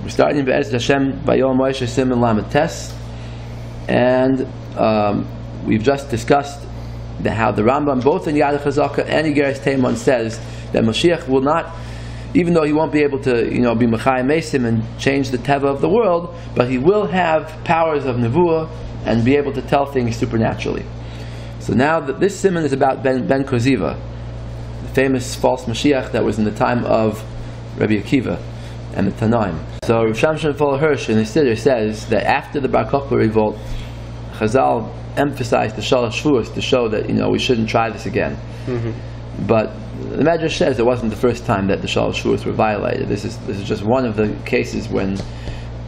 We're starting Be'ez Hashem Vayoel Moshe Siman Lamed Tes, and we've just discussed how the Rambam, both in Yad Chazaka and Igeres Teimon, says that Mashiach will not, even though he won't be able to, be Mechayim Mesim and change the teva of the world, but he will have powers of Nevuah and be able to tell things supernaturally. So now this Siman is about Ben Koziva, the famous false Mashiach that was in the time of Rabbi Akiva and the Tanaim. So Rav Shamshon Fol Hirsch in the Siddur says that after the Bar Kokhba revolt, Chazal emphasized the Shalosh Shevuos to show that we shouldn't try this again. Mm-hmm. But the Medrash says it wasn't the first time that the Shalosh Shevuos were violated. This is just one of the cases when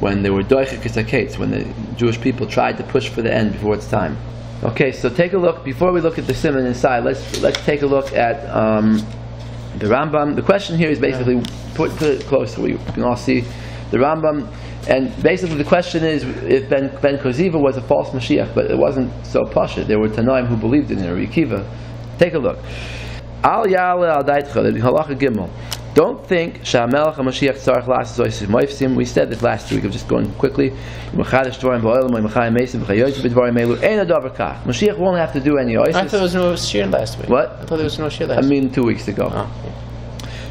there were doichik kates, when the Jewish people tried to push for the end before its time. Okay, so take a look, before we look at the Siman inside, let's take a look at the Rambam. The question here is basically, put it close so we can all see the Rambam, and basically the question is if Ben Koziva was a false Mashiach, but it wasn't so pashut. There were Tanaim who believed in it, or Akiva. Take a look. Al Ya'ale Al Daitcha, Halacha Gimel. Don't think Sha'amelech HaMashiach tzarich la'asos oisos moifsim. We said this last week. I'm just going quickly. Mashiach won't have to do any oisos. I thought there was no Shiur last week. What? I thought there was no Shiur last week. 2 weeks ago. Oh, yeah.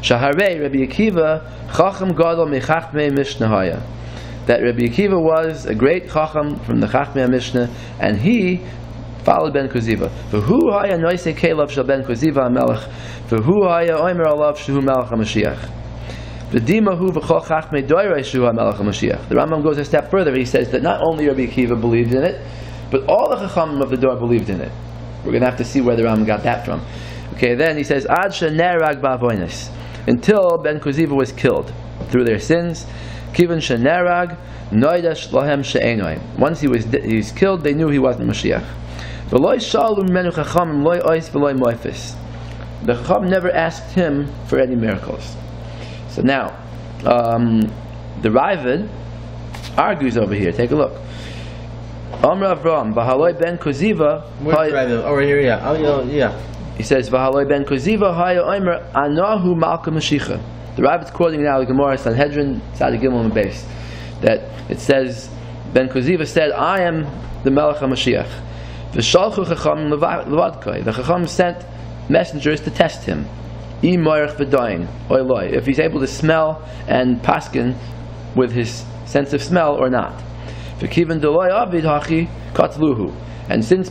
Shaharei Rabbi Akiva Chacham Gadol Mechachmei Mishnah. That Rabbi Akiva was a great Chacham from the Chachmei Mishnah, and he followed Ben Koziva. V'hu haya noisei kelev shel Ben Koziva HaMelech, v'hu haya oimer alav shehu Melech HaMashiach. V'dimahu v'chol chachmei doirei shehu HaMelech HaMashiach. The Rambam goes a step further. He says that not only Rabbi Akiva believed in it, but all the Chachamim of the Dor believed in it. We're going to have to see where the Rambam got that from. Okay, then he says, Ad shenerag ba'avonis, until Ben Koziva was killed through their sins. Kivan shenerag noidash lahem she'enoi. Once he was killed, they knew he wasn't Mashiach. The Chacham never asked him for any miracles. So now, the Ravid argues over here. Take a look. Amr Avram, V'haloi ben Koziva. Where's Ravid? Over here, yeah. Oh, yeah. He says, V'haloi ben Koziva, Haya Omer, Anahu Malka Mashiach. The Ravid's quoting now the Gemara Sanhedrin, Tzadik Gimel and Beis, that it says, Ben Koziva said, I am the Melech HaMashiach. The Chacham sent messengers to test him. If he's able to smell and paskin with his sense of smell or not. And since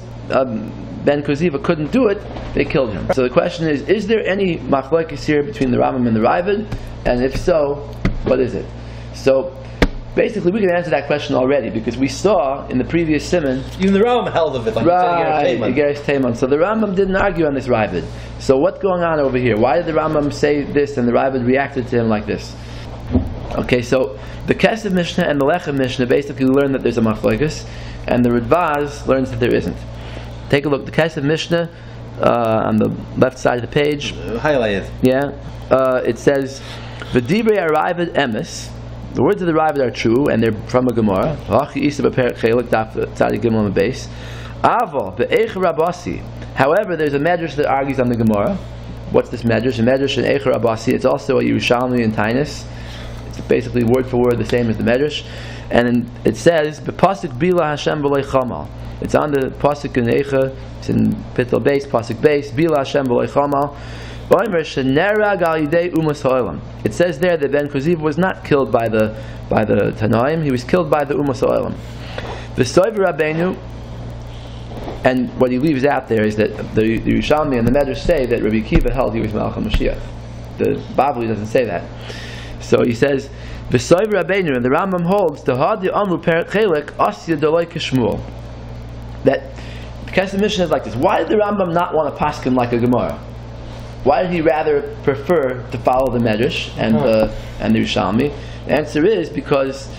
Ben Koziva couldn't do it, they killed him. So the question is there any machlokes here between the Rambam and the Ravid? And if so, what is it? So basically, we can answer that question already, because we saw in the previous Siman, even the Rambam held of it, like Igeres Teimon. So the Rambam didn't argue on this Ravid. So what's going on over here? Why did the Rambam say this and the Ravid reacted to him like this? Okay, so the Kesef Mishnah and the Lechem Mishnah basically learn that there's a machlokes, and the Radbaz learns that there isn't. Take a look. The Kesef Mishnah on the left side of the page. Highlighted. Yeah. It says, "V'divrei Ravid emes." The words of the Rabbi are true, and they're from a Gemara. However, there's a medrash that argues on the Gemara. What's this medrash? A medrash in Eicher Rabasi. It's also a Yerushalmi in Tainus. It's basically word for word the same as the medrash. And it says, "B'pasuk bila Hashem b'lei chamal." It's on the pasuk in Eicher. It's in Pitel Beis, pasuk Beis. Bila Hashem b'lei chamal. It says there that Ben Koziva was not killed by the Tanaim, he was killed by the Umas Ha'olam. The Soiver Rabbeinu, and what he leaves out there is that the Yerushalmi and the Medrash say that Rabbi Akiva held he was Melech HaMashiach. The Bavli doesn't say that. So he says, the Soiver Rabbeinu, and the Rambam holds, the Hadi Amru Perek Chelek Asya Doloi Kishmuel. That the Kesef Mishnah is like this. Why did the Rambam not want to paskin like a Gemara? Why did he rather prefer to follow the Medrash and the Yerushalmi? The answer is because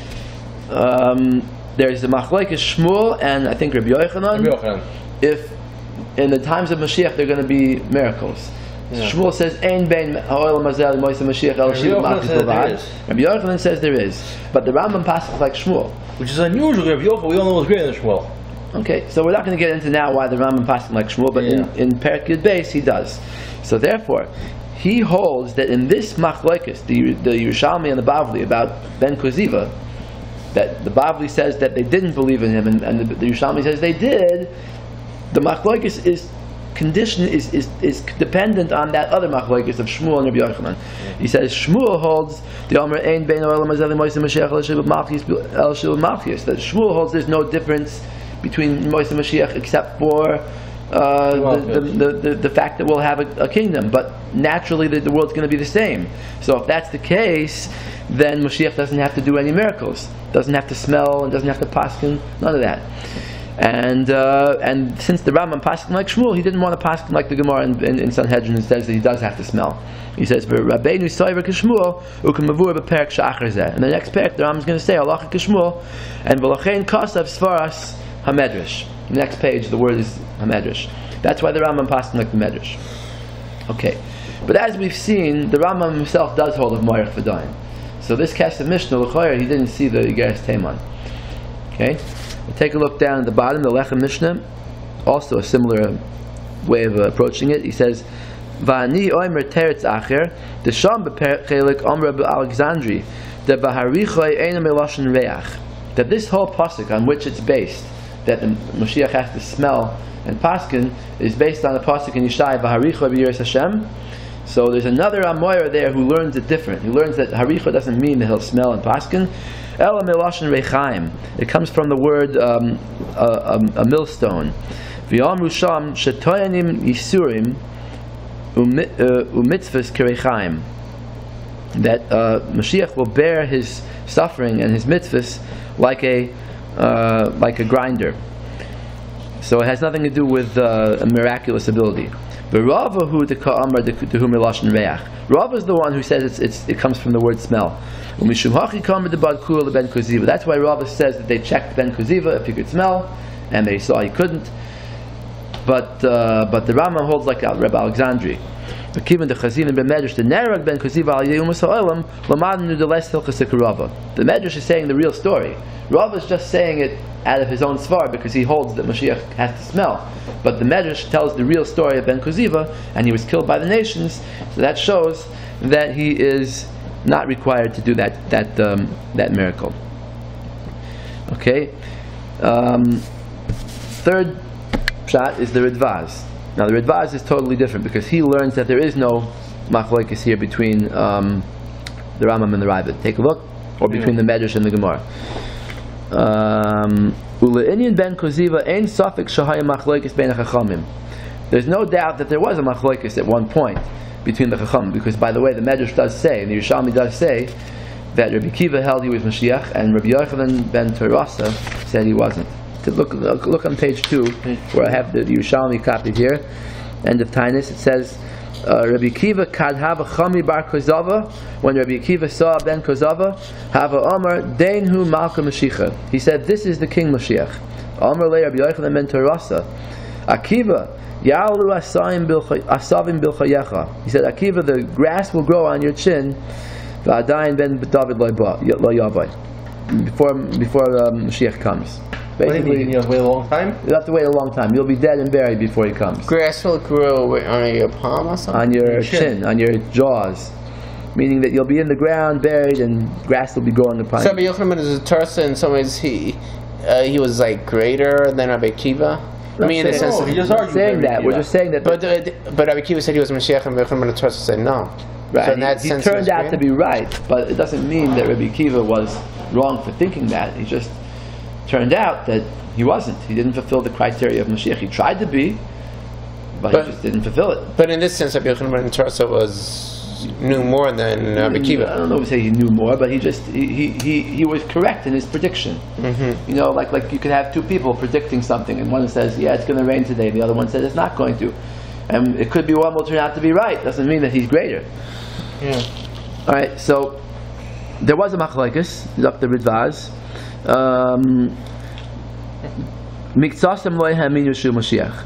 there's the machlokes Shmuel and I think Rabbi Yochanan. If in the times of Mashiach there are going to be miracles. Yeah. Shmuel says Ein bein ha'olam hazeh l'moiseh Mashiach el shiva makis b'vad. Rabbi Yochanan says there is, but the Rambam passes like Shmuel, which is unusual. Rabbi Yochanan, we all know was greater than Shmuel. Okay, so we're not going to get into now why the Rambam passes like Shmuel, but in Perek Yud Beis he does. So therefore, he holds that in this machlokes, the Yerushalmi and the Bavli about Ben Koziva, that the Bavli says that they didn't believe in him, and the Yerushalmi says they did. The machlokes is dependent on that other machlokes of Shmuel and Rabbi Yochanan. He says Shmuel holds the Omer Ein Bein Olam Hazeh Moshe Mashiach El Shiur Malchus. That Shmuel holds there's no difference between Moshe Mashiach except for the fact that we'll have a kingdom, but naturally the world's going to be the same. So if that's the case, then Mashiach doesn't have to do any miracles, doesn't have to smell, and doesn't have to paskin, none of that. And since the Rambam paskin like Shmuel, he didn't want to paskin like the Gemara in Sanhedrin, and says that he does have to smell. He says, "Rabbeinu soiver k'Shmuel u'k'mavur b'perek sha'achar zeh." And the next perek, the Rambam is going to say halacha k'Shmuel, and v'lachein kasav svaras hamedrash. The next page, the word is hamedrash. That's why the Rambam paskin like the medrash. Okay, but as we've seen, the Rambam himself does hold of moirach v'dayin. So this Kesef Mishnah l'choyer, he didn't see the Igeres Teiman. Okay. We'll take a look down at the bottom, the Lechem Mishnah, also a similar way of approaching it. He says, "Va'ani oimer teretz acher, desham bechelik omra be'Alexandri, de baharichoy eina meloshen reach." That this whole pasuk on which it's based, that the Mashiach has to smell and paskin, is based on the pasuk in Yishai, "Vaharichoy b'yiras Hashem." So there's another Amoyer there who learns it different. He learns that haricho doesn't mean that he'll smell and paskin. Ela meloshen rechaim. It comes from the word a millstone. V'yamru sham shetoyanim yisurim umitzvahs kerechaim. That Mashiach will bear his suffering and his mitzvahs like a grinder. So it has nothing to do with a miraculous ability. But Rava who the ka'amar the meloshen reach. Rava is the one who says it comes from the word smell. That's why Rabbi says that they checked Ben Koziva if he could smell, and they saw he couldn't. But the Rambam holds like Rabbi Alexandri. The Medrash is saying the real story. Rabbi is just saying it out of his own svar because he holds that Mashiach has to smell. But the Medrash tells the real story of Ben Koziva, and he was killed by the nations. So that shows that he is not required to do that miracle. Okay. Third shot is the Ridvaz. Now the Ridvaz is totally different because he learns that there is no machlokes here between the Rambam and the Ravid. Take a look, or between the Medrash and the Gemara. Ule'inyan ben Koziva ein safek shahaya machlokes bein hachachamim. There's no doubt that there was a machlokes at one point between the Chacham, because by the way the Medrash does say, and the Yerushalmi does say, that Rabbi Kiva held he was Mashiach, and Rabbi Yochanan ben Terasa said he wasn't. Look on page 2, where I have the Yerushalmi copied here, end of Tainus. It says, Rabbi Kiva kad hava chami bar Kozava, when Rabbi Kiva saw ben Kozava, hava Omer deinhu malka Mashiach. He said, this is the king Mashiach. Omer le Rabbi Yochanan ben Terasa, Akiva Ya'alu asavim bilchayecha. He said, Akiva, the grass will grow on your chin. V'adayin ben David lo yavai. Before Mashiach comes. Basically, you have to wait a long time. You'll have to wait a long time. You'll be dead and buried before he comes. Grass will grow on your palm or something. On your chin, on your jaws, meaning that you'll be in the ground, buried, and grass will be growing upon you. So Rabbi Yochanan is a Tarsa. In some ways, he was like greater than Rabbi Kiva. I mean, in the sense he just argued saying that. We're just saying that. But Rabbi Kiva said he was Mashiach, and Rabbi Yochanan Tarsa said no. Right. So in that he sense, turned out to be right, but it doesn't mean that Rabbi Kiva was wrong for thinking that. He just turned out that he wasn't. He didn't fulfill the criteria of Mashiach. He tried to be, but he just didn't fulfill it. But in this sense, Rabbi Yochanan Tarsa knew more than Rabbi Kiva. I don't know if say he knew more, but he just he was correct in his prediction. Mm-hmm. You know, like you could have two people predicting something, and one says, "Yeah, it's going to rain today," and the other one says, "It's not going to." And it could be one will turn out to be right. Doesn't mean that he's greater. Yeah. All right. So there was a machlokes, up the Ridvaz.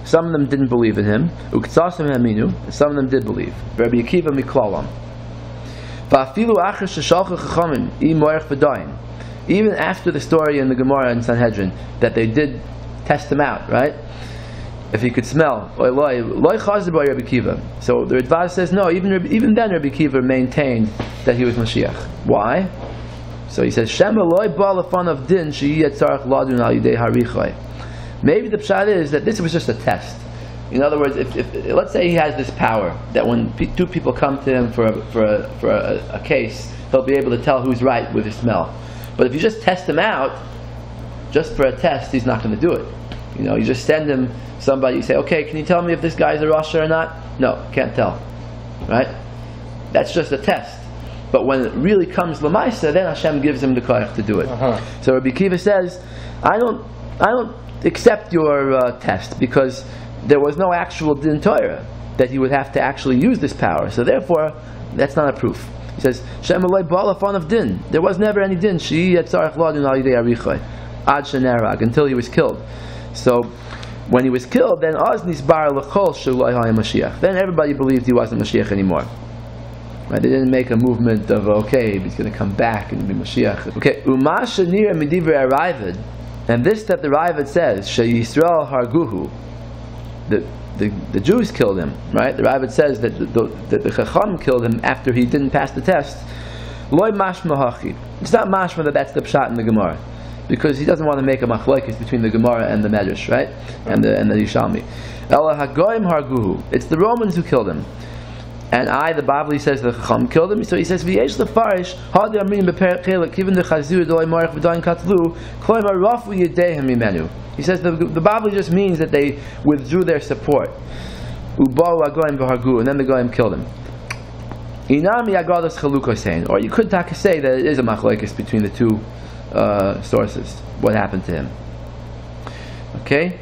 Some of them didn't believe in him. Some of them did believe. Rabbi Akiva miklalam. Even after the story in the Gemara and Sanhedrin that they did test him out, right? if he could smell. So the Ritva says no. Even then, Rabbi Kiva maintained that he was Mashiach. Why? So he says, Shema loy ba'alafan of din she'yeh tzarech ladun al yidei harichai. Maybe the pshat is that this was just a test. In other words, if let's say he has this power that when two people come to him for a case, he'll be able to tell who's right with his smell. But if you just test him out, just for a test, he's not going to do it. You just send him somebody. You say, okay, can you tell me if this guy's a Rasha or not? No, can't tell. Right? That's just a test. But when it really comes Lamaisa, then Hashem gives him the koyach to do it. So Rabbi Kiva says, I don't accept your test because there was no actual din Torah that he would have to actually use this power. So therefore, that's not a proof. He says, Shem aloi ba'alafan of din. There was never any din. She'yeh tzarech ladun al yidei arichai. Ad shenerag, until he was killed. So when he was killed, then az nisbar l'chol she'loi ha'yeh Mashiach. Then everybody believed he wasn't Mashiach anymore. Right? They didn't make a movement of, okay, he's going to come back and be Mashiach. Okay, Uma shenir midivrei Raavad, and this that the Raavad says, she'Yisrael harguhu, the Jews killed him, right? The Raavad says that the Chacham killed him after he didn't pass the test. Loi mashma hachi. It's not mashma that's the pshat in the Gemara, because he doesn't want to make a machlokes between the Gemara and the Medrash, right? And the Yishalmi. Ela hagoyim harguhu. It's the Romans who killed him. And the Bavli says the Chacham killed him. So he says, "V'yesh lefarish hadi amrin beperek chelek even the chazir dolay marich v'dayin katlu kloimar rafu yedehem imenu." He says the Bavli just means that they withdrew their support. Ubau agoyim v'hargu, and then the goyim killed him. Inami agadas chalukosein, or you could say that it is a machlokes between the two sources. What happened to him? Okay,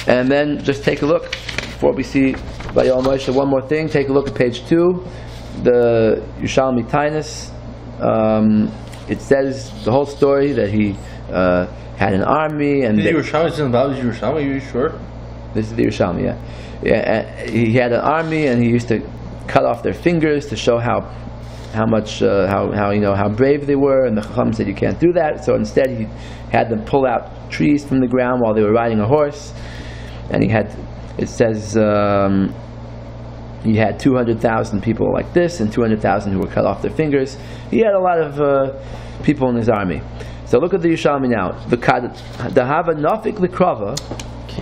and then just take a look before we see Vayoel Moshe. One more thing. Take a look at page 2, the Yushalmi Tainus. It says the whole story that he had an army and. Yushalmi isn't about Yushalmi. Are you sure? This is the Yushalmi. Yeah. He had an army and he used to cut off their fingers to show how brave they were. And the Chacham said you can't do that. So instead he had them pull out trees from the ground while they were riding a horse, and he had. It says he had 200,000 people like this and 200,000 who were cut off their fingers. He had a lot of people in his army. So look at the Yushalmi now. The Hava Nafik Likrava.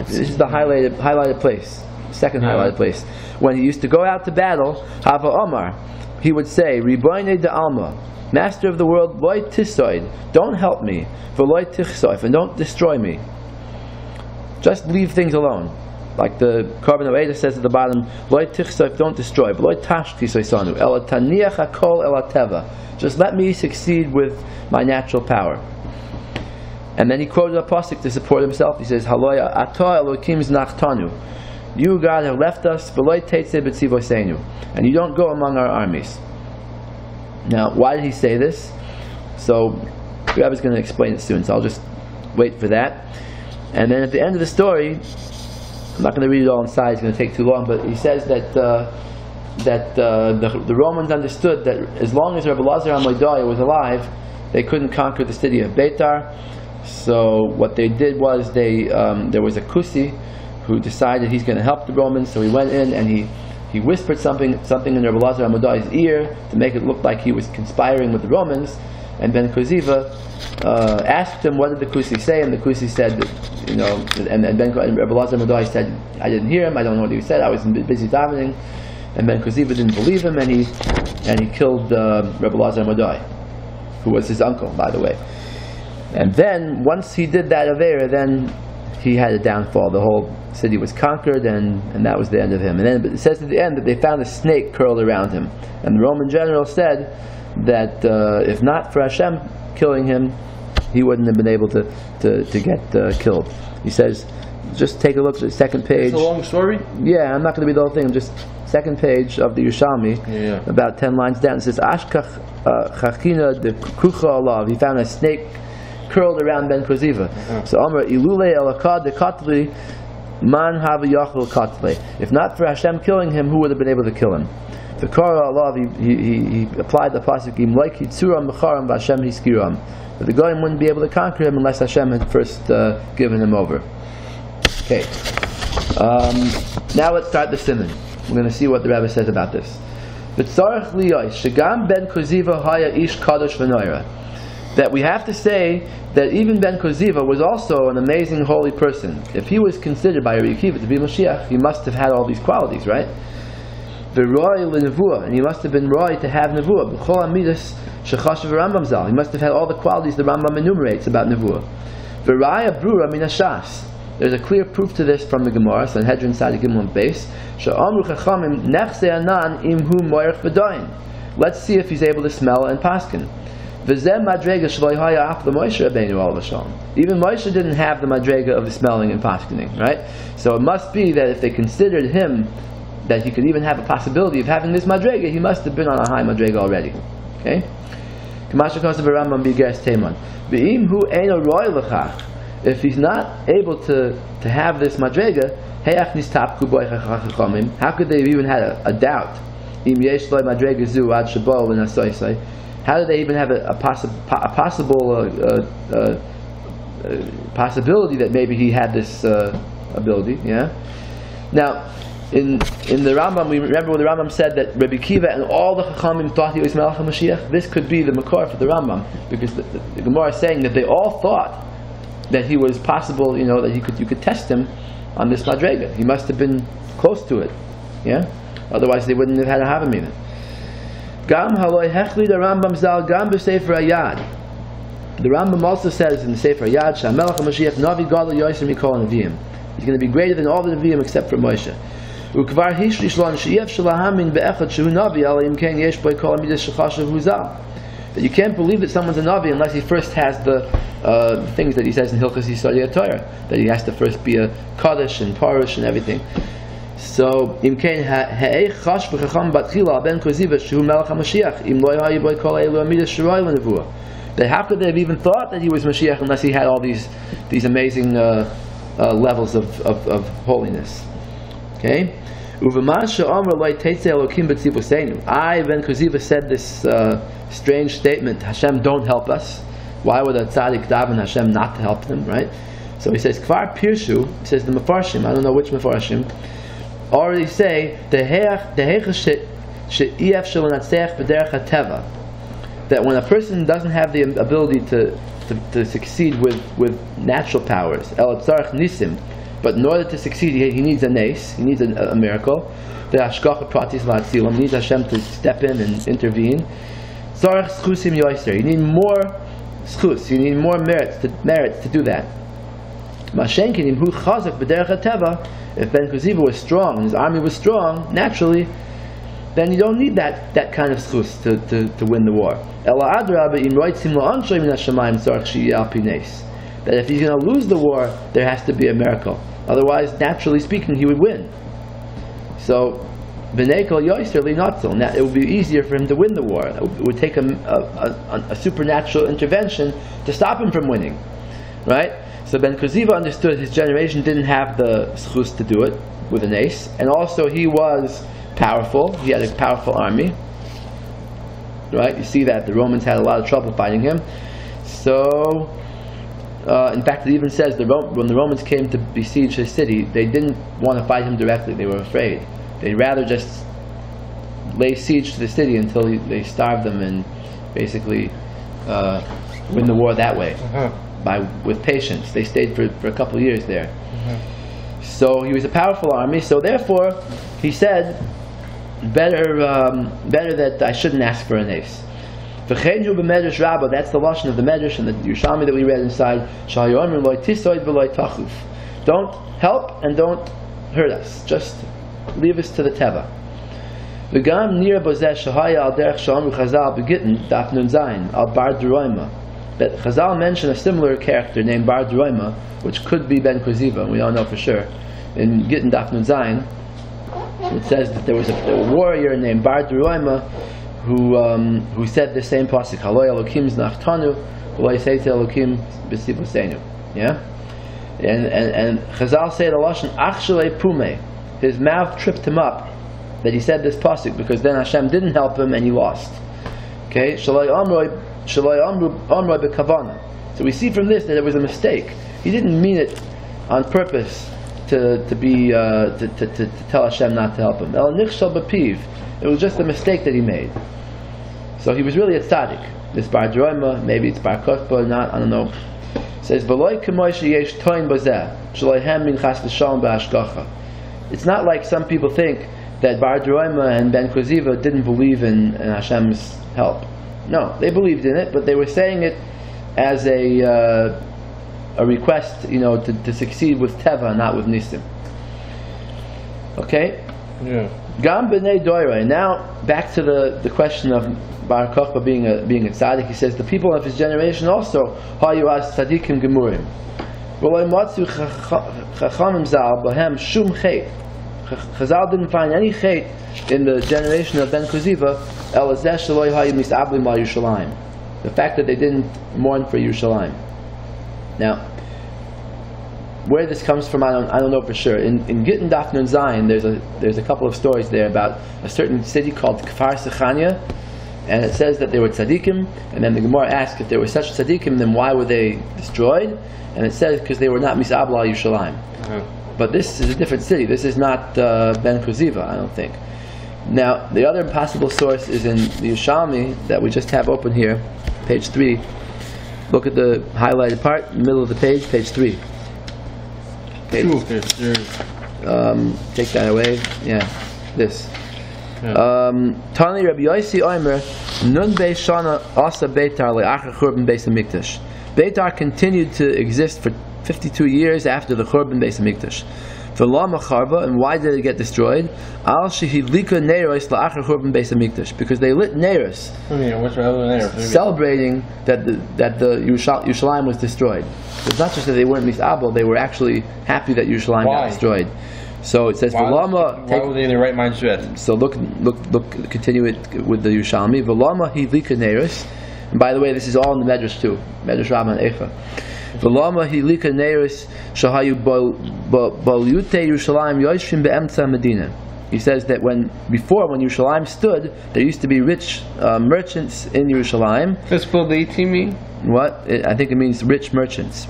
This is the highlighted place. Second highlighted place. When he used to go out to battle, Hava Omar, he would say, Riboine de Alma, Master of the world, Loi Tisoid, don't help me, V'loi Tichsoif, and don't destroy me. Just leave things alone. Like the Korban Oeda says at the bottom, Loi Tichsoif, don't destroy, Loi Tashti Soisanu, Ela Taniach Hakol Ela Teva. Just let me succeed with my natural power. And then he quoted a pasuk to support himself. He says, Haloya Ato Elokim Znachtanu. You, God, have left us, V'loi Teitze B'tzivoseinu, and you don't go among our armies. Now, why did he say this? So, Rabbi is going to explain it soon, so I'll just wait for that. And then at the end of the story, I'm not going to read it all inside, it's going to take too long, but he says that the Romans understood that as long as Rabbi Lazar HaMoedai was alive, they couldn't conquer the city of Beitar. So what they did was there was a Kusi who decided he's going to help the Romans, so he went in and he whispered something in Rabbi Lazar HaMoedai's ear to make it look like he was conspiring with the Romans. And Ben Koziva asked him, what did the Kusi say? And the Kusi said, and Rabbi Lazar HaMoedai said, I didn't hear him, I don't know what he said, I was busy davening. And Ben Koziva didn't believe him, and he killed Rabbi Lazar HaMoedai, who was his uncle, by the way. And then, once he did that Avera, then he had a downfall. The whole city was conquered, and that was the end of him. And then it says at the end that they found a snake curled around him. And the Roman general said that if not for Hashem killing him, he wouldn't have been able to get killed. He says, just take a look at the second page. It's a long story? Yeah, I'm not going to read the whole thing. Just second page of the Yushalmi, about 10 lines down. It says, Ashkach chachina de krucha alav. He found a snake curled around Ben Koziva. So Amar ilule elakad de katli man hava yachol katli. If not for Hashem killing him, who would have been able to kill him? The Kara Allah, he applied the pasuk like hitzuram mecharam v'Hashem hiskiram. But the goyim wouldn't be able to conquer him unless Hashem had first given him over. Okay. Now let's start the Siman. We're going to see what the Rabbi says about this. That we have to say that even Ben Koziva was also an amazing holy person. If he was considered by Rabbi Akiva to be Mashiach, he must have had all these qualities, right? And he must have been Roy to have Nevuah. He must have had all the qualities the Rambam enumerates about Nevuah. There's a clear proof to this from the Gemara, Sanhedrin Sadi Gimel Beis. Let's see if he's able to smell and paskin. Even Moshe didn't have the madrega of the smelling and paskening, right? So it must be that if they considered him that he could even have a possibility of having this madrega, he must have been on a high madrega already. Okay? If he's not able to have this madrega, how could they have even had a doubt? How do they even have a possible possibility that maybe he had this ability? Yeah. Now, in the Rambam, we remember when the Rambam said that Rabbi Akiva and all the Chachamim thought he was Melech HaMashiach. This could be the makor for the Rambam, because the Gemara is saying that they all thought that he was possible, that you could test him on this madrega. He must have been close to it, yeah. Otherwise, they wouldn't have had a havamina. Gam haloi hechli the Rambam zal gam b'Sefer Hayad. The Rambam also says in the Sefer Hayad, Shamelach HaMashiach Navi Gadol Yoser Mikol Neviim. He's going to be greater than all the Neviim except for Moshe. Ukvar hishlish lon sheyev shalahamin be'echad shehu Navi alayim ken yesh boi kol amidas shechashav huzal. That you can't believe that someone's a Navi unless he first has the things that he says in Hilchos Yisrael Torah, that he has to first be a Kaddish and Parush and everything. So, im kein ha'ech chash v'chacham batchila ben koziva shehu melech HaMashiach im lo yahayi boi kol eilu amidas shiroi l'nevuah. That how could they have even thought that he was Mashiach unless he had all these amazing levels of holiness? Okay. I, Ben Koziva, said this strange statement, Hashem, don't help us. Why would a tzaddik daven Hashem not to help them, right? So he says, Kvar Pirshu, he says the Mefarshim, I don't know which Mefarshim, already say, that when a person doesn't have the ability to succeed with natural powers, but in order to succeed, he needs a nes, he needs a miracle. The hashgacha pratis la'atzilam, he needs Hashem to step in and intervene. Tzarech schusim yoiser, you need more schus, you need more merits to do that. Mashenkin hu chazak b'derech hateva. If Ben Koziva was strong, his army was strong, naturally, then you don't need that kind of schus to win the war. Ela adraba im roitzim la'anshoy min hashamayim tzarech she'yeh pi nes. That if he's going to lose the war, there has to be a miracle. Otherwise, naturally speaking, he would win. So, it would be easier for him to win the war. It would take a supernatural intervention to stop him from winning. Right? So Ben Koziva understood his generation didn't have the schus to do it with an ace. And also he was powerful. He had a powerful army. Right? You see that the Romans had a lot of trouble fighting him. So... in fact, it even says when the Romans came to besiege his city, they didn't want to fight him directly. They were afraid. They'd rather just lay siege to the city until they starved them and basically win the war that way, with patience. They stayed for a couple of years there. So he was a powerful army. So therefore, he said, better that I shouldn't ask for an ace. That's the lashon of the Medrash and the Yerushalmi that we read inside. Don't help and don't hurt us. Just leave us to the teva. That Chazal mentioned a similar character named Bar Droima, which could be Ben Koziva, we don't know for sure. In Gittin Daf Nun Zayin, it says that there was a warrior named Bar Droima who said the same pasuk, Haloi Elokim znachtanu, v'lo yiseite Elokim b'sivosenu. Yeah, and Chazal say the lashon ach shalei pume, his mouth tripped him up that he said this pasuk because then Hashem didn't help him and he lost. Okay, shaloi amroi bekavana. So we see from this that it was a mistake. He didn't mean it on purpose to tell Hashem not to help him. El nichshal b'piv. It was just a mistake that he made. So he was really a tzaddik. This bar droima, maybe it's bar kochba, not, I don't know. It says v'loy k'moy sheyesh toin bazeh shloihem min chas l'shalom b'hashgacha. It's not like some people think that bar droima and ben koziva didn't believe in Hashem's help. No, they believed in it, but they were saying it as a request, to succeed with teva, not with nisim. Okay. Yeah. Gam b'nei doirei. Now back to the question of Bar Kochba being a tzaddik. He says the people of his generation also hayu as tzaddikim gemurim. V'lo matzu chachamim zal b'hem shum chet. Chazal didn't find any chet in the generation of Ben Koziva. El azeh shaloi hayu misablim al Yerushalayim. The fact that they didn't mourn for Yerushalayim. Now, where this comes from, I don't know for sure. In Gittin Daf Nun Zayin, there's a couple of stories there about a certain city called Kfar Sechania, and it says that they were tzaddikim, and then the Gemara asks if they were such tzaddikim, then why were they destroyed? And it says because they were not misabel al Yerushalayim. But this is a different city. This is not Ben Koziva, I don't think. Now, the other possible source is in the Yerushalmi that we just have open here, page 3. Look at the highlighted part, middle of the page, page 3. Take that away. Yeah, this. Tani Rabbi Yossi Omer Nun Beis Shana Asa Beitar le'achar Churban Beis Hamikdash. Beitar continued to exist for 52 years after the Churban Beis Hamikdash. V'lama Charba, and why did it get destroyed? Al shehidlika neiros le'achar Churban Beis Hamikdash, because they lit neiros, celebrating that the Yerushalayim was destroyed. It's not just that they weren't misabel; they were actually happy that Yerushalayim got destroyed. So it says, "V'lama." Why were they in the right mind to it? So look. Continue it with the Yerushalmi. V'lama hidlika neiros. And by the way, this is all in the Medrash too. Medrash Rabban Eicha. V'lama hilika neiros shahayu balyute Yerushalayim yoshvim be'emtza Medina. He says that when Yerushalayim stood, there used to be rich merchants in Yerushalayim. Does spelled mean? What? I think it means rich merchants.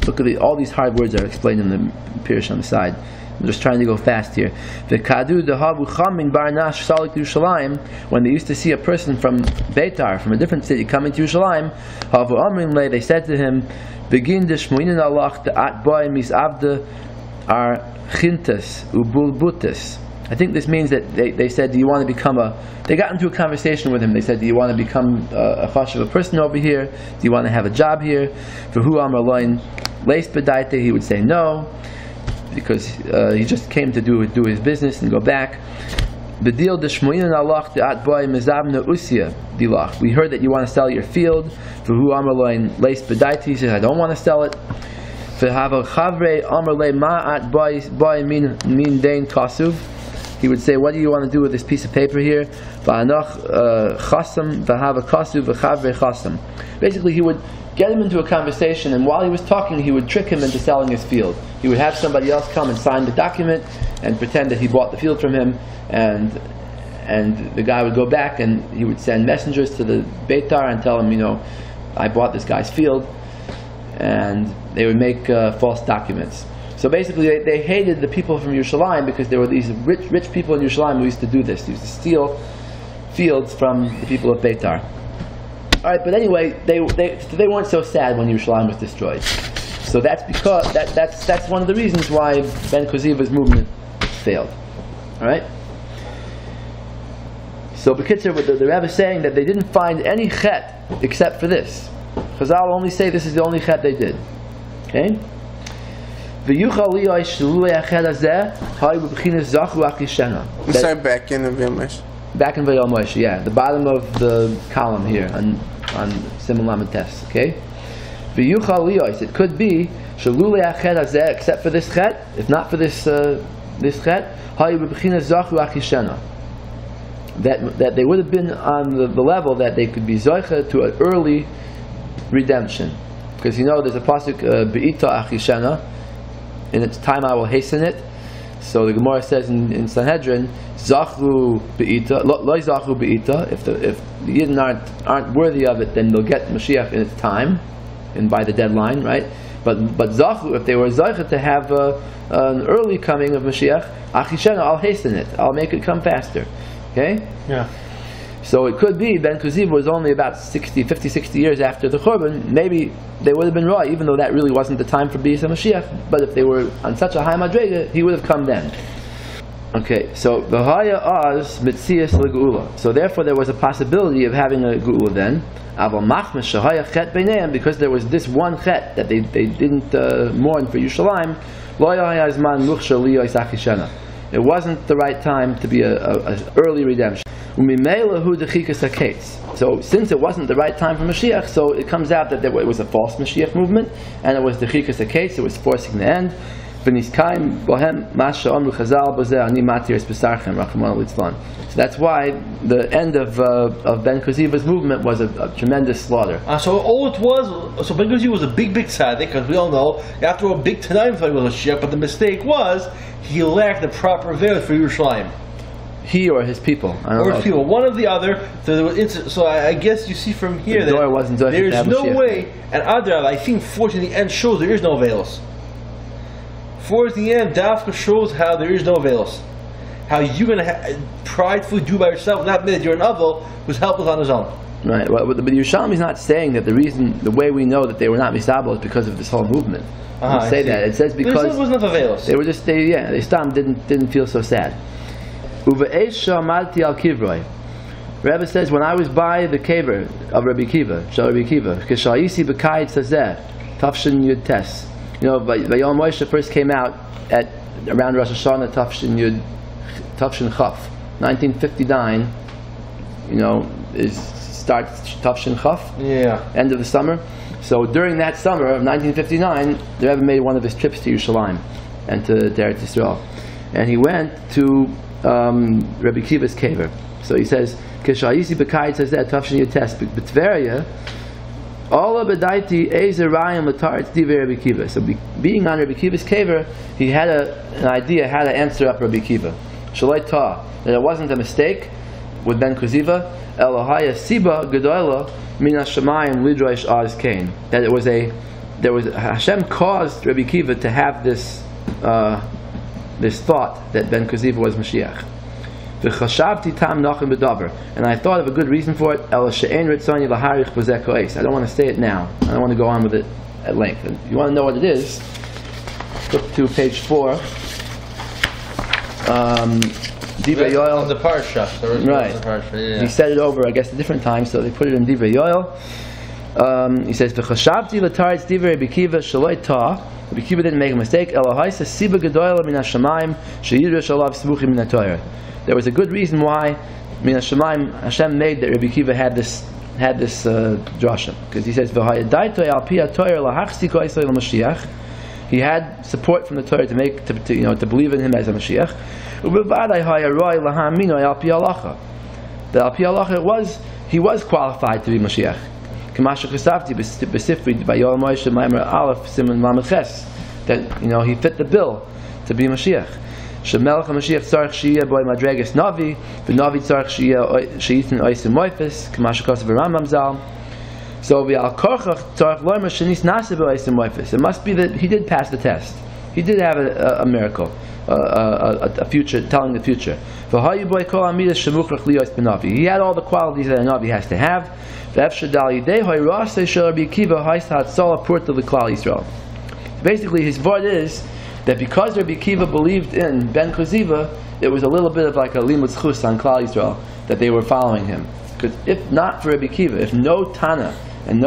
Look at all these hard words are explained in the Pirush on the side. I'm just trying to go fast here. When they used to see a person from Beitar, from a different city, coming to Yerushalayim, they said to him, "Begin the shmoinin Allah the atboy misavda ar chintas ubulbutas." I think this means that they said, "Do you want to become a?" They got into a conversation with him. They said, "Do you want to become a chashuv person over here? Do you want to have a job here?" For who amar loin leis bedaite, he would say no, because he just came to do his business and go back. Bedil deshmoinin Allah the atboy mizabna usia dilach. We heard that you want to sell your field. For who amar loin leis bedaite, he says, "I don't want to sell it." For hava chavre amar le ma atboy min dein kasuv. He would say, "What do you want to do with this piece of paper here?" Basically, he would get him into a conversation, and while he was talking, he would trick him into selling his field. He would have somebody else come and sign the document and pretend that he bought the field from him, and the guy would go back and he would send messengers to the Beitar and tell him, "I bought this guy's field," and they would make false documents. So basically, they hated the people from Yerushalayim because there were these rich people in Yerushalayim who used to do this. They used to steal fields from the people of Beitar. All right, but anyway, they weren't so sad when Yerushalayim was destroyed. So that's because that's one of the reasons why Ben Koziva's movement failed. All right. So B'kitzer, the Rebbe is saying that they didn't find any chet except for this. Chazal only say this is the only chet they did. Okay. Sorry, back in Vayoel Moshe, yeah, the bottom of the column here on Siman Lamed Tes, okay? It could be except for this chet, if not for this chet, that they would have been on the level that they could be zoicha to an early redemption, because there's a pasuk be'ita achishena. In its time I will hasten it. So the Gemara says in Sanhedrin, Zachu be'ita, lo zachu be'ita. If the Yidden aren't worthy of it, then they'll get Mashiach in its time, and by the deadline, right? But zachu, if they were zaycha to have an early coming of Mashiach, achishena, I'll hasten it. I'll make it come faster. Okay? Yeah. So it could be Ben Kuziva was only about 50, 60 years after the Churban. Maybe they would have been right, even though that really wasn't the time for B'yis HaMashiach. But if they were on such a high madrega, he would have come then. Okay, so V'haya az mitzias le'geula. So therefore there was a possibility of having a geula then. Aval machmas shahaya chet b'neihem, because there was this one chet that they didn't mourn for Yerushalayim. Lo yahaya zman luchsha liyos achishena. It wasn't the right time to be a early redemption. So since it wasn't the right time for Mashiach, so it comes out that it was a false Mashiach movement, and it was the chikas haketz, it was forcing the end. So that's why the end of Ben Kuziva's movement was a tremendous slaughter. So all it was, so Ben Kuziva was a big tzaddik, because we all know, after a big Tanaim fight with Mashiach, but the mistake was, he lacked the proper veil for Yerushalayim. He or his people. Or his people, one or the other. So I guess you see from here that there is no way, and Adar, I think, fortunately, the end shows there is no veils. For the end, Dafka shows how there is no veils. How you're going to pridefully do by yourself, not admit you're an Avel who's helpless on his own. Right, but Yerushalmi is not saying that the way we know that they were not mistabel is because of this whole movement. It say that. It says because it was not the veils. They were just they stopped, didn't feel so sad. Rebbe says, when I was by the caver of Rabbi Kiva, Kishayisi B'Kayit Sazeh, Tafshin Yud Tes. Vayoel Moshe first came out at around Rosh Hashanah Tafshin Chaf, 1959. Starts Tafshin Chaf. Yeah. End of the summer. So during that summer of 1959, the Rebbe made one of his trips to Yerushalayim and to Eretz Yisrael, and he went to Rabbi Kiva's caver. So he says, "Kishayisi B'Kayit says that Tafshin Yates B'Tveria, Ola B'Daiti Ezerayim L'Taretz Divrei Rabbi Kiva." So being on Rabbi Kiva's caver, he had an idea how to answer up Rabbi Kiva. Shalai Ta, that it wasn't a mistake with Ben Kuziva. Elohaya Siba Gedola Min Hashemayim Lidrosh Az Kain. That there was Hashem caused Rabbi Kiva to have this thought that Ben Kuziva was Mashiach. And I thought of a good reason for it. I don't want to say it now. I don't want to go on with it at length. And if you want to know what it is, flip to page 4. Divrei Yoel. The parsha. Right. Yeah. He said it over, I guess, a different time, so they put it in Divrei Yoel. He says, "V'chashavti l'taretz divrei Rabbi Kiva shaloi ta." Rabbi Kiva didn't make a mistake. Elohaisa siba gedola min hashamayim sheyidrash alav smuchim min haTorah. There was a good reason why min hashamayim Hashem made that Rabbi Kiva had this drasha, because he says, "V'hayadaitoi al pi haTorah lahachziko isay l'mashiach." He had support from the Torah to believe in him as a Mashiach. The al pi halacha he was qualified to be Mashiach. Kamasha Chesavti b'Sifri Vayoel Moshe Maamar Aleph Siman Lamed Ches, that he fit the bill to be Mashiach. Shemelech HaMashiach tzarich sheyeh boy madregas navi, v'navi tzarich sheyitin oisim moifis, Kamasha Kosav Rambam Zal. So v'al korchach tzarich loymer shenis nase b'oisim moifis. It must be that he did pass the test. He did have a miracle, a future, telling the future. V'hayu boy kol amidas shemuchrach liyos b'navi. He had all the qualities that a navi has to have. Basically, his word is that because Rabbi Kiva believed in Ben Kuziva, it was a little bit of like a limud zchus on Klal Yisrael that they were following him. Because if not for Rabbi Kiva, if no Tana and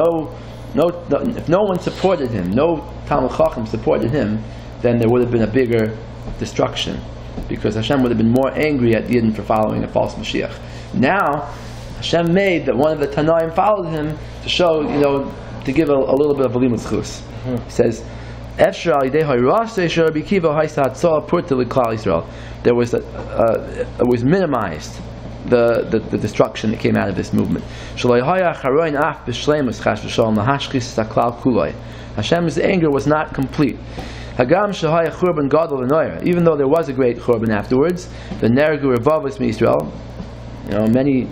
if no one supported him, no Talmud Chacham supported him, then there would have been a bigger destruction, because Hashem would have been more angry at Yidden for following a false Mashiach. Now Hashem made that one of the Tanaim followed him to show, to give a little bit of a limud zchus. He says, there was it was minimized, the destruction that came out of this movement. Hashem's anger was not complete. Even though there was a great churban afterwards, the Nergu Revavos Israel, many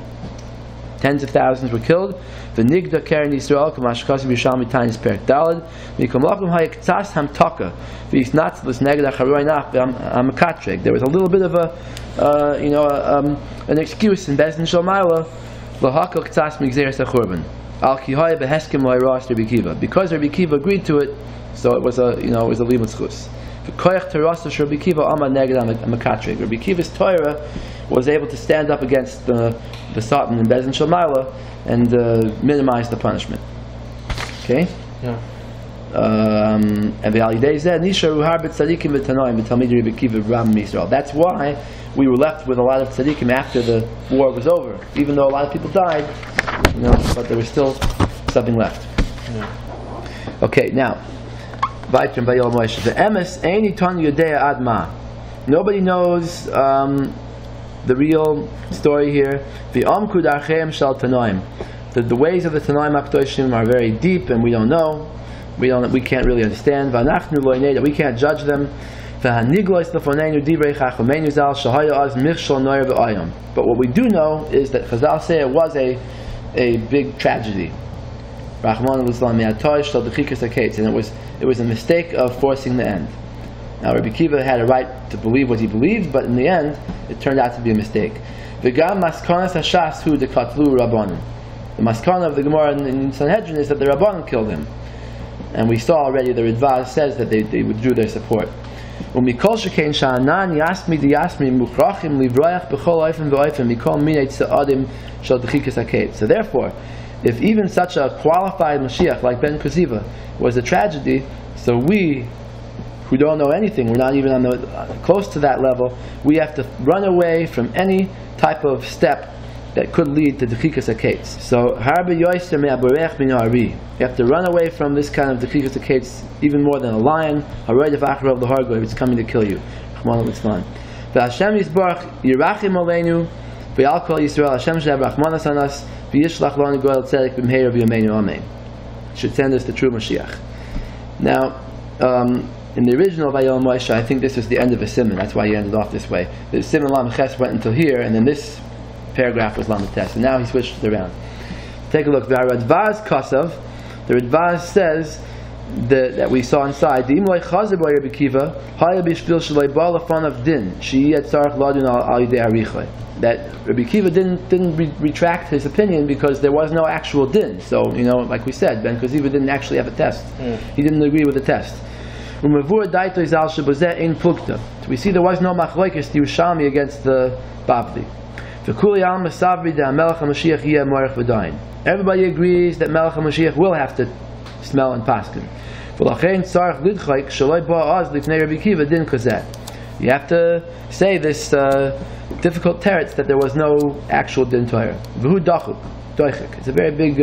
tens of thousands were killed. V'nigda keren Yisrael k'mashkasim Yerushalmi Tainis Perek Daled Mikom Lakum Hayektas Hamtaka V'Yisnatzlis Neged Acharoy Nach V'Hamakatreg. There was a little bit of an excuse in Bezdin Shalmaila L'Hakal K'tas Migzeres HaChurban Al Kihaya Beheskim Lo'Iras Rabbi Kiva. Because Rabbi Kiva agreed to it, so it was a limud schus. V'koyach terasas Rabbi Kiva Amad Neged Hamakatreg. Rabbi Kiva's Torah was able to stand up against the Satan in Bezdin Shalmaila and minimize the punishment. Okay? Yeah. That's why we were left with a lot of tzaddikim after the war was over. Even though a lot of people died, but there was still something left. Yeah. Okay, now, Vayoel Moshe. The emes eini ton yodea adma. Nobody knows the real story here. The ways of the Tanoim HaKadoshim are very deep, and we don't know. We can't really understand. We can't judge them. But what we do know is that Chazal say it was a big tragedy. And it was a mistake of forcing the end. Now Rabbi Kiva had a right to believe what he believed, but in the end it turned out to be a mistake. The maskana of the Gemara in Sanhedrin is that the Rabbanan killed him. And we saw already the Ridvaz says that they withdrew their support. So therefore, if even such a qualified Mashiach like Ben Kuziva was a tragedy, so we, who don't know anything, we're not even close to that level, we have to run away from any type of step that could lead to Dechikas HaKetz. So, you have to run away from this kind of Dechikas HaKetz even more than a lion. It's coming to kill you. Hashem should send us the true Mashiach. Now, in the original Vayoel Moshe, I think this was the end of a Siman. That's why he ended off this way. The Siman Lam Ches went until here, and then this paragraph was Lam Tes, and now he switched it around. Take a look. The Radvaz Kasav, the Radvaz says that we saw inside that Rabbi Kiva didn't retract his opinion because there was no actual din. So, like we said, Ben Kuziva didn't actually have a test. He didn't agree with the test. So we see there was no machlokes Yerushalmi against the Bavli. Everybody agrees that Melech HaMashiach will have to smell and paskin. You have to say this difficult teretz that there was no actual din Torah. It's a very big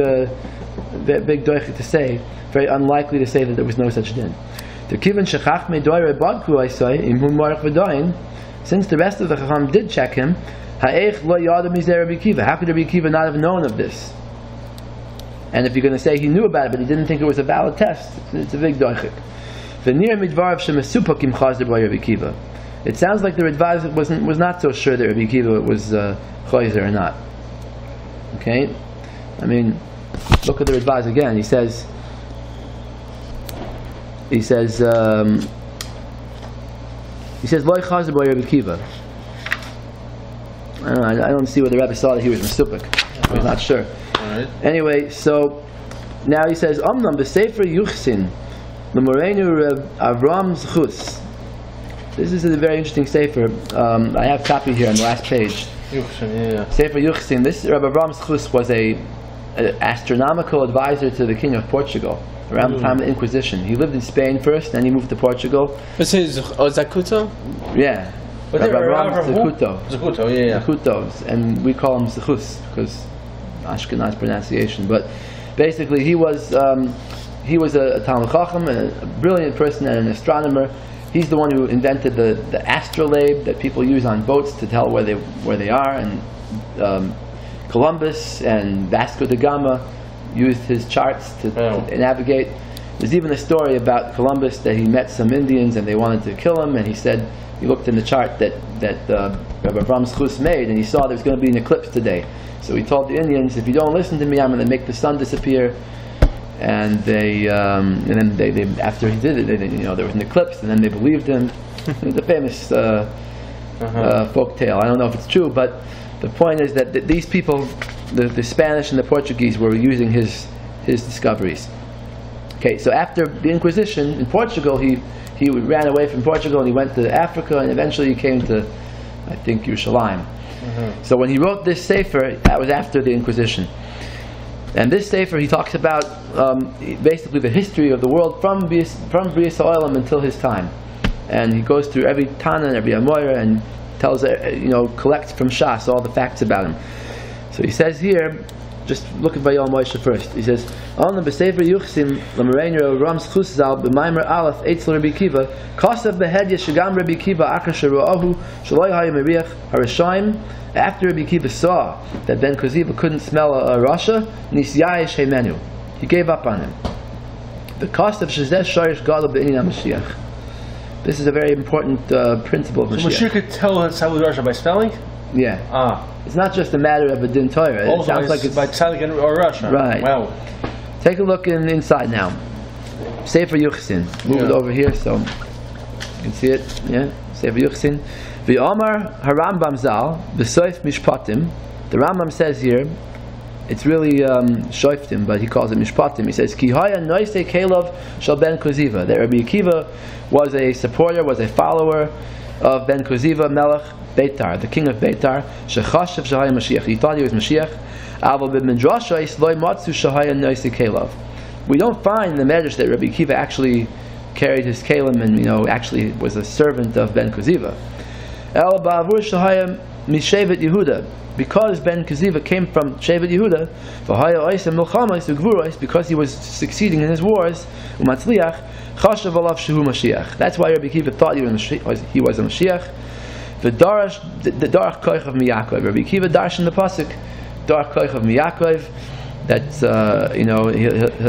doichik to say, very unlikely to say that there was no such din. Since the rest of the Chacham did check him, how could Rabbi Kiva not have known of this? And if you're going to say he knew about it, but he didn't think it was a valid test, it's a big doichik. It sounds like the Ridvaz was not so sure that Rabbi Kiva was chayzer or not. Okay? I mean, look at the Ridvaz again. He says, Loi chayzer by Rabbi Kiva. I don't see where the Rabbi saw that he was Mesupik. I was not sure. Right. Anyway, so now he says, Omnam b'Sefer Yuchsin l'Morenu Avram Zchus. This is a very interesting Sefer. I have a copy here on the last page. Yuchsin, yeah. Sefer Yuchsin. This Rabbi Avram Zchus was an astronomical advisor to the king of Portugal around the time of the Inquisition. He lived in Spain first, then he moved to Portugal. Is his Zakuto? Yeah. Rabbi Avram Zakuto. Zakuto, yeah. Zakuto, and we call him Zchus because Ashkenaz pronunciation. But basically, he was a Talmid Chacham, a brilliant person, and an astronomer. He's the one who invented the astrolabe that people use on boats to tell where they are. And Columbus and Vasco da Gama used his charts to navigate. There's even a story about Columbus that he met some Indians and they wanted to kill him, and he said he looked in the chart that Rabbi Avraham Schus made, and he saw there was going to be an eclipse today. So he told the Indians, if you don't listen to me, I'm going to make the sun disappear. And then after he did it, there was an eclipse, and then they believed him. It's a famous folk tale. I don't know if it's true, but the point is that these people, the Spanish and the Portuguese, were using his discoveries. Okay, so after the Inquisition in Portugal, he ran away from Portugal and he went to Africa, and eventually he came to, I think, Yerushalayim. So when he wrote this Sefer, that was after the Inquisition. And this Sefer, he talks about basically the history of the world from Bris Ha'olam until his time. And he goes through every Tana and every Amoira and tells, collects from Shas all the facts about him. So he says here, just look at Vayoel Moshe first. He says, "On the Sefer Yuchsim l'Mereinu Rams Chusal b'Maamar Aleph Eitzel Rabbi Kiva Kasav behedya Shagam Rabbi Kiva Akar Sheruahu Shaloi Hayim Meriach Harashaim." After Rabbi Kiva saw that Ben Koziva couldn't smell a rasha, Nisyayesh Heimenu, he gave up on him. The cost of Shazeh Sharish Gadol B'Inyan Mashiach. This is a very important principle of Mashiach. So Mashiach could tell us how was rasha by smelling? Yeah. It's not just a matter of a din Torah. It sounds like it's by tzaddik or rasha. Right. Wow. Take a look inside now. Sefer Yuchsin. Move it over here so you can see it. Yeah. Sefer Yuchsin. Vayomer Harambam Zal V'Soif Mishpatim. The Rambam says here, it's really Shoiftim, but he calls it Mishpatim. He says, Ki haya noisei kelav shal Ben Koziva. That Rabbi Akiva was a supporter, was a follower of Ben Koziva Melech Beitar, the king of Beitar. Shechashav shahaya Mashiach. He thought he was Mashiach. Aval b'midrashos lo matzu shahaya noisei kelav. We don't find in the Medrash that Rabbi Akiva actually carried his kelim and actually was a servant of Ben Koziva. El ba'avur shahaya mishevet Yehuda. Because Ben Koziva came from Shevet Yehuda, because he was succeeding in his wars, that's why Rabbi Akiva thought he was a Mashiach. The Darach Koich of Miyakov. Rabbi Akiva darshan in the pasuk, Darach Koich of Miyakov. That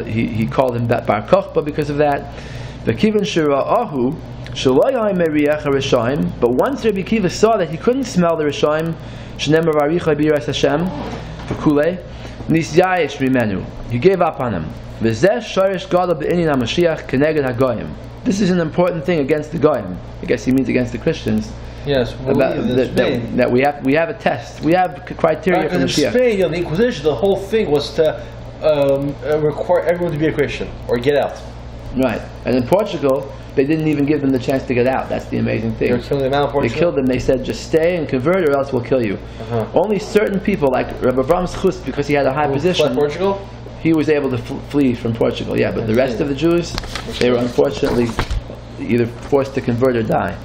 he called him Bar Kochba because of that. But once Rabbi Akiva saw that he couldn't smell the Rishaim, he gave up on him. This is an important thing against the Goyim. I guess he means against the Christians. Yes, that we have a test. We have criteria for Mashiach. In Spain, the Inquisition, the whole thing was to require everyone to be a Christian or get out. Right, and in Portugal, they didn't even give them the chance to get out. That's the amazing thing. They were killing them out in Portugal? They killed them. They said, just stay and convert or else we'll kill you. Only certain people, like Rabbi Avraham Schus, because he had a high position, Portugal? he was able to flee from Portugal. Yeah, but the rest of the Jews, they were unfortunately either forced to convert or die.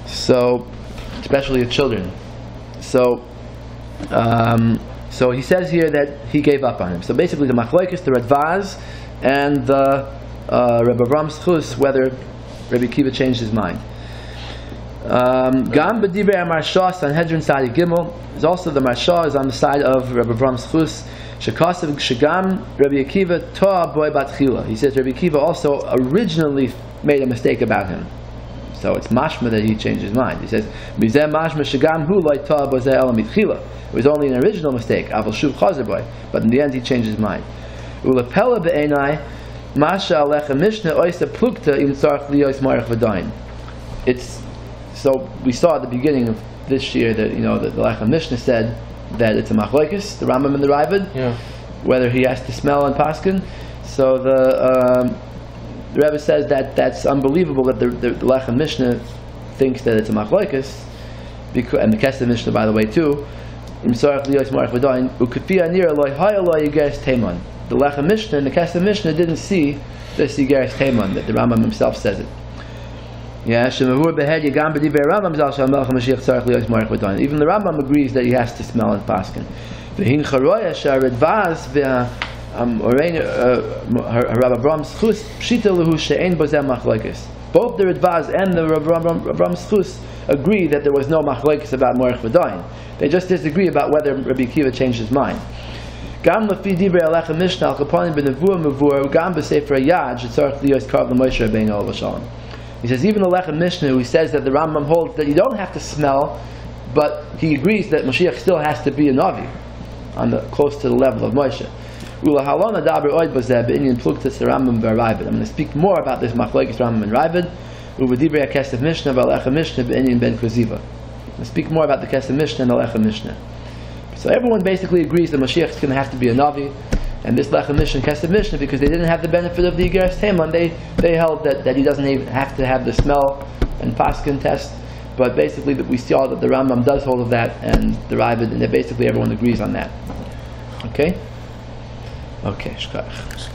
So, especially the children. So he says here that he gave up on him. So basically the Machlokes, the Radvaz, and the Rabbi Avraham Schus, whether Rabbi Akiva changed his mind. Gam b'divrei Marsha Sanhedrin Sadi Gimel is also the Marsha is on the side of Rabbi Avraham Schus. Shekasav Shagam Rabbi Akiva Toa Boy Batchila. He says Rabbi Akiva also originally made a mistake about him. So it's mashma that he changed his mind. He says Mizeh mashma Shagam Hu Loi Toa Bozeh Elam Mitchila. It was only an original mistake. Aval Shuv Chazer Boy. But in the end he changed his mind. Ulepela be'enai. Masha Alecha Mishnah Oysa Plukta Im Tzarech Liyos Marech V'dain. It's so we saw at the beginning of this year that the Alecha Mishnah said that it's a machlokes, the Rambam and the Ravid, whether he has to smell on Paskin. So the Rebbe says that that's unbelievable that the Alecha Mishnah thinks that it's a machlokes, and the Kesef Mishnah by the way too. Im Tzarech Liyos Marech V'dain Ukefia Nira Loi Haya Loi Yigeres Teiman. The Lechem Mishnah and the Kesef Mishnah didn't see the Sigeres Teiman that the Rambam himself says it. Yeah, even the Rambam agrees that he has to smell in Paskin. Both the Radvaz and the Avraham Schus agree that there was no machlokes about Morech V'dain. They just disagree about whether Rabbi Akiva changed his mind. Gam lefi divrei alecha mishnah al kapanim benevua mevur gam b'sefer yad shetzarich liyos karv l'Moshe Rabbeinu olav shalom. He says even the Lechem Mishnah, who says that the Rambam holds that you don't have to smell, but he agrees that Mashiach still has to be a Navi, close to the level of Moshe. I'm going to speak more about this Machlokes Rambam and Ravid. I'm going to speak more about the Kesef Mishnah and the Lechem Mishnah. So everyone basically agrees that Mashiach is going to have to be a Navi, and this Lechem Mishnah and Kesef Mishnah, because they didn't have the benefit of the Igeres Teman, they held that he doesn't even have to have the smell and Paskin test. But basically, we saw that the Rambam does hold of that, and the Ravid, and basically everyone agrees on that. Okay? Okay, shkach.